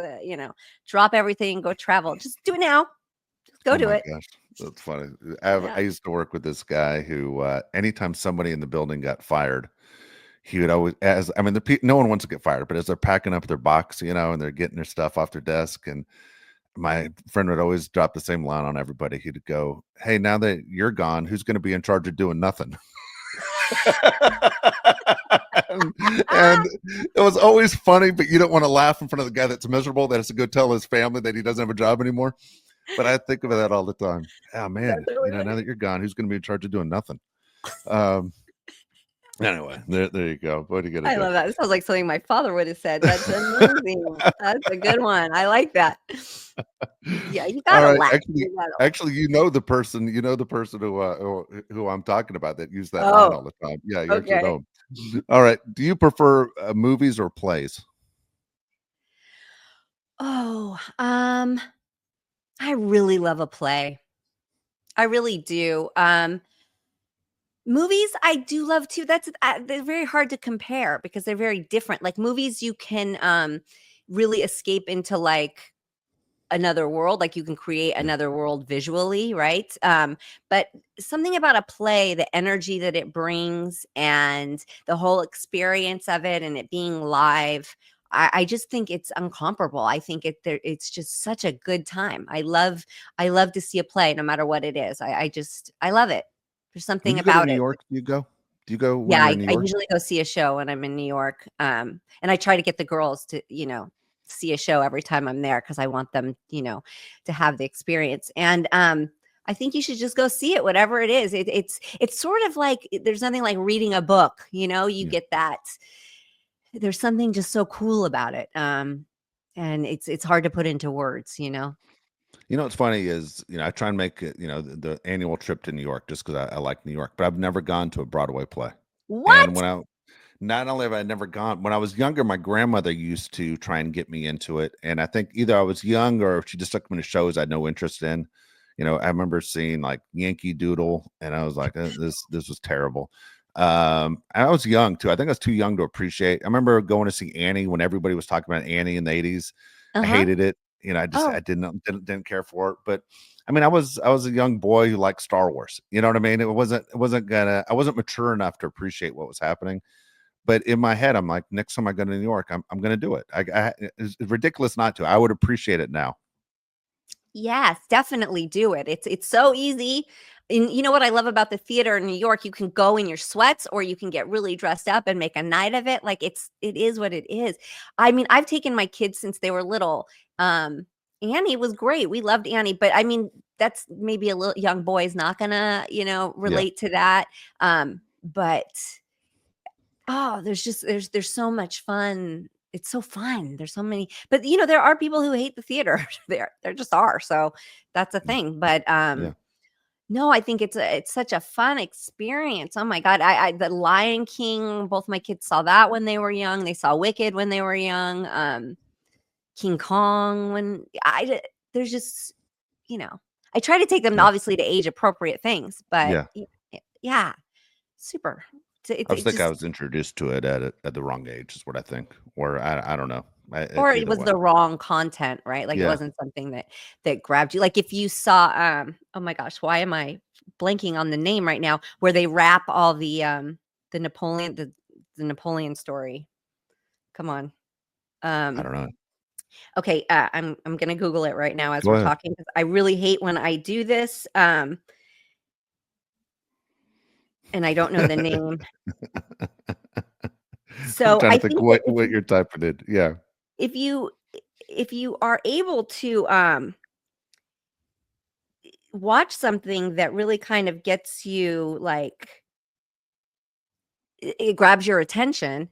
drop everything, go travel. Just do it now. Just go Oh do my it. gosh, that's funny. I Yeah. used to work with this guy who, anytime somebody in the building got fired, he would always, as I mean, no one wants to get fired, but as they're packing up their box, and they're getting their stuff off their desk, and my friend would always drop the same line on everybody. He'd go, "Hey, now that you're gone, who's going to be in charge of doing nothing?" and, and it was always funny, but you don't want to laugh in front of the guy that's miserable that has to go tell his family that he doesn't have a job anymore. But I think of that all the time. Oh man, That's really now funny. that you're gone, who's going to be in charge of doing nothing? Um, anyway, there you go. What are you going I to love do? that. It sounds like something my father would have said. That's amazing. That's a good one. I like that. Yeah, you All gotta right, laugh. actually, You gotta laugh. actually, the person who I'm talking about that used that line Oh, all the time. Yeah, you actually okay. know him. All right, do you prefer movies or plays? Oh, I really love a play. I really do. Movies, I do love too. They're very hard to compare because they're very different. Like movies, you can really escape into like another world, like you can create Yeah, another world visually, right? But something about a play, the energy that it brings and the whole experience of it and it being live, I just think it's incomparable. I think it's just such a good time. I love to see a play no matter what it is. I love it. There's when something you go to about New it. York, do you go when Yeah, you're I in New I York? usually go see a show when I'm in New York, and I try to get the girls to, see a show every time I'm there because I want them, to have the experience, and, I think you should just go see it, whatever it is. It's sort of like there's nothing like reading a book, you Yeah. get that there's something just so cool about it, and it's hard to put into words. What's funny is, I try and make it, the annual trip to New York just because I like New York, but I've never gone to a Broadway play. And What? not only have I never gone, when I was younger, my grandmother used to try and get me into it. And I think either I was young or she just took me to shows I had no interest in. I remember seeing like Yankee Doodle, and I was like, this was terrible. And I was young too. I think I was too young to appreciate. I remember going to see Annie when everybody was talking about Annie in the 80s. I Uh-huh. hated it. I Oh, didn't care for it. But I mean, I was a young boy who liked Star Wars. You know what I mean? I wasn't mature enough to appreciate what was happening. But in my head, I'm like, next time I go to New York, I'm going to do it. It's ridiculous not to. I would appreciate it now. yes, definitely do it. It's so easy. And you know what I love about the theater in New York? You can go in your sweats or you can get really dressed up and make a night of it. Like it is what it is. I mean, I've taken my kids since they were little. Um Annie was great. We loved Annie, but I mean, that's maybe a little young boy's not gonna, Yeah, relate to that. But oh, there's so much fun. It's so fun. There's so many, but there are people who hate the theater. There just are. So that's a yeah, thing. But yeah. no, I think it's such a fun experience. Oh my God. I The Lion King, both my kids saw that when they were young. They saw Wicked when they were young. King Kong there's just, you know, I try to take them Yeah. obviously to age appropriate things, but Yeah. yeah, super. I It think I just was introduced to it at the wrong age, is what I think. Or I don't know. Or it Either was way. the wrong content, right? Like, it Yeah. wasn't something that grabbed you. Like, if you saw, oh my gosh, why am I blanking on the name right now? Where they wrap all the Napoleon story. Come on. I Um, don't know. okay, I'm gonna Google it right now as Go we're ahead. talking because I really hate when I do this, and I don't know the name. I'm So, trying to I think think that what you're typing in. Yeah. if you if you are able to, watch something that really kind of gets you, like it grabs your attention.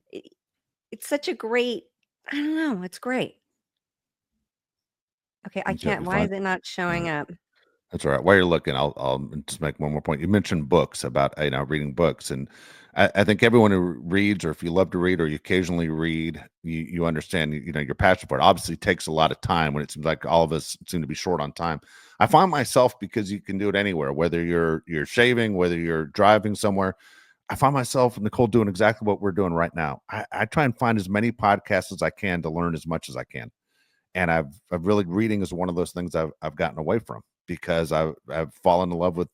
It's such a great I don't know, it's great. Okay, I Did you have can't. your Why find? is it not All showing right. up? That's all right. While you're looking, I'll just make one more point. You mentioned books about reading books, and I think everyone who reads, or if you love to read, or you occasionally read, you understand. Your passion for it. Obviously, takes a lot of time. When it seems like all of us seem to be short on time, I find myself, because you can do it anywhere, whether you're shaving, whether you're driving somewhere. I find myself, Nicole, doing exactly what we're doing right now. I try and find as many podcasts as I can to learn as much as I can, and I've really, reading is one of those things I've gotten away from, because I've fallen in love with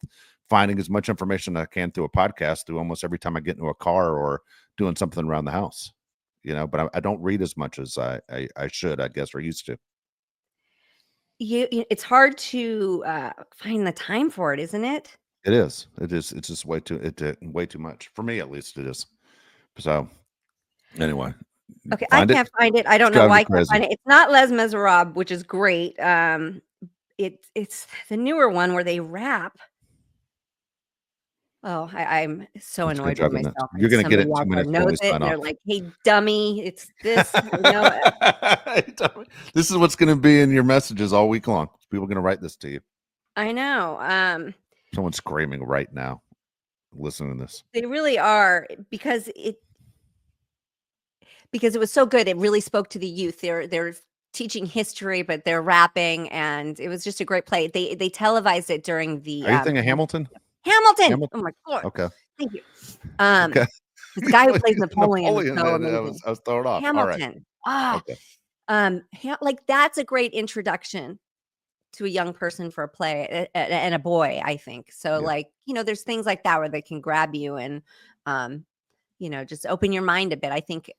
finding as much information I can through a podcast, through almost every time I get into a car or doing something around the house. But I don't read as much as I should, I guess, or used to. It's hard to find the time for it, isn't it? It is. It is. It's just way too much for me, at least. It is. So anyway, Okay, I find it. can't find it. I It's don't know driving why me I can't crazy. find it. It's not Les Miserables, which is great. It's the newer one where they rap. Oh, I'm so It's gonna annoyed with drive me nuts. myself, You're and gonna get somebody it in out there 2 minutes when knows we it, sign and they're off. like, "Hey, dummy, it's this." I know it. This is what's going to be in your messages all week long. People are going to write this to you. I know. Someone's screaming right now, listening to this. They really are because it was so good. It really spoke to the youth. They're teaching history, but they're rapping, and it was just a great play. They televised it during the Are you thinking Hamilton? Hamilton. Hamilton? Oh my god, Okay. thank you. Okay. The guy who plays He's Napoleon was Napoleon. so I amazing. was thrown off. All right. Hamilton. Ah, Okay. like that's a great introduction to a young person for a play and a boy, I think. So Yeah. like, there's things like that where they can grab you and um just open your mind a bit. I think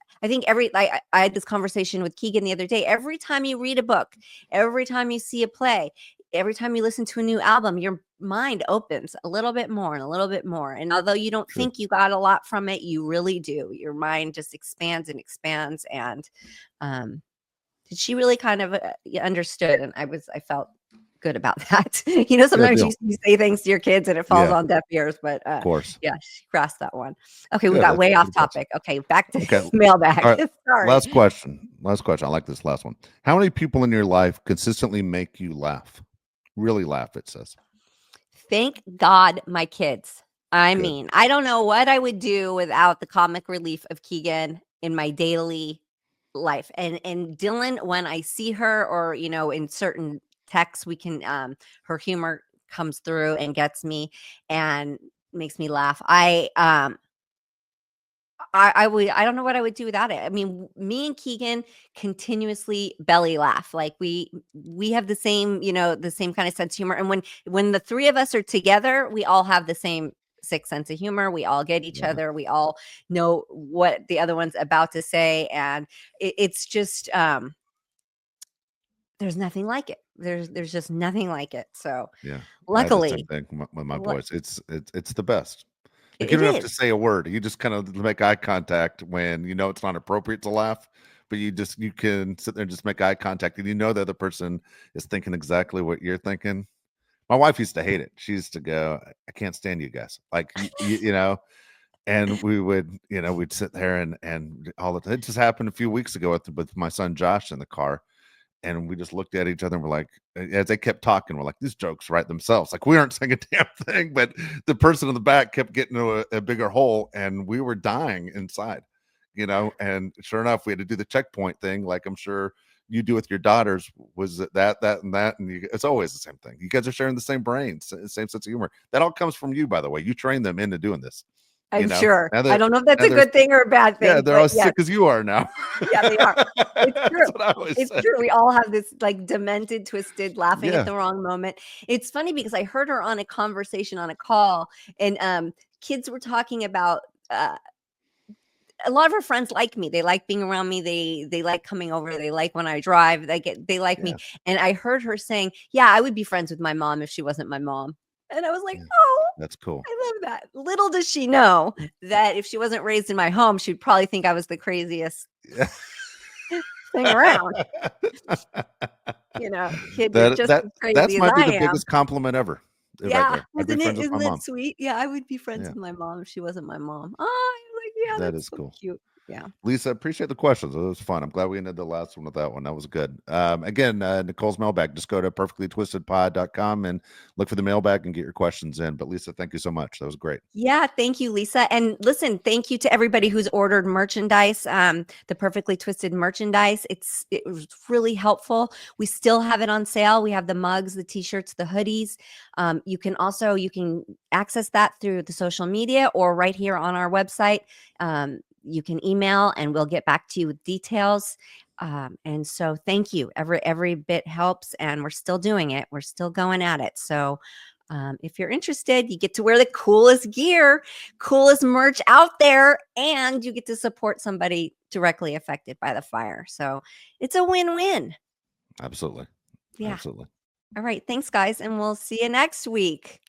every like I had this conversation with Keegan the other day. Every time you read a book, every time you see a play, every time you listen to a new album, your mind opens a little bit more and a little bit more. And although you don't True. think you got a lot from it, you really do. Your mind just expands and expands. And um she really kind of understood, and I felt good about that. Good Sometimes you, deal. you say things to your kids and it falls Yeah. on deaf ears, but Of course. yeah, she grasped that one. Okay, we Good. got That's way off good advice. topic. Okay, back to Okay. All mailbag. right. Sorry. Last question. Last question. I like this last one. How many people in your life consistently make you laugh? Really laugh, it says. Thank God my kids. I Good. mean, I don't know what I would do without the comic relief of Keegan in my daily life. And Dylan, when I see her or in certain texts, we can her humor comes through and gets me and makes me laugh. I don't know what I would do without it. I mean, me and Keegan continuously belly laugh. Like we have the same, the same kind of sense of humor. And when the three of us are together, we all have the same sick sense of humor. We all get each Love it. other. We all know what the other one's about to say. And it's just there's nothing like it. There's just nothing like it. So Yeah. I have the same luckily, thing with my lu- boys. It's the best. Like, you it don't have to is. say a word. You just kind of make eye contact when you know it's not appropriate to laugh, but you can sit there and just make eye contact, and the other person is thinking exactly what you're thinking. My wife used to hate it. She used to go, "I can't stand you guys." Like and we would, we'd sit there and all the time. It just happened a few weeks ago with my son Josh in the car, and we just looked at each other and we're like, as they kept talking, we're like, these jokes write themselves. Like, we aren't saying a damn thing, but the person in the back kept getting to a bigger hole, and we were dying inside, and sure enough, we had to do the checkpoint thing, like I'm sure you do with your daughters. Was it that and that, and it's always the same thing. You guys are sharing the same brains, same sense of humor. That all comes from you, by the way. You train them into doing this. I'm sure. I don't know if that's Now a they're good thing or a bad yeah, thing, they're but as yes. sick as you are now. Yeah, they are. It's That's true. what I always It's say. true. We all have this like demented, twisted, laughing at Yeah. the wrong moment. It's funny because I heard her on a conversation on a call, and kids were talking about a lot of her friends like me. They like being around me. They like coming over. They like when I drive. They like me. Yeah. And I heard her saying, "Yeah, I would be friends with my mom if she wasn't my mom." And I was like, Yeah. "Oh, That's cool. I love that." Little does she know that if she wasn't raised in my home, she'd probably think I was the craziest Yeah. thing around. Kids are That just that as that's crazy as might be I the am. biggest compliment ever, right Yeah, there. I'd be friends with my isn't it mom. sweet? Yeah, I would be friends Yeah, with my mom if she wasn't my mom. Oh, I'm like, yeah, that that's is so cool. cute. Yeah. Lisa, appreciate the questions. It was fun. I'm glad we ended the last one with that one. That was good. Again, Nicole's mailbag. Just go to perfectlytwistedpod.com and look for the mailbag and get your questions in. But Lisa, thank you so much. That was great. Yeah, thank you, Lisa. And listen, thank you to everybody who's ordered merchandise, the Perfectly Twisted merchandise. It was really helpful. We still have it on sale. We have the mugs, the t-shirts, the hoodies. You can access that through the social media or right here on our website. You can email and we'll get back to you with details. And so thank you. Every bit helps, and we're still doing it. We're still going at it. So if you're interested, you get to wear the coolest gear, coolest merch out there, and you get to support somebody directly affected by the fire. So it's a win-win. Absolutely. Yeah. Absolutely. All right. Thanks, guys. And we'll see you next week.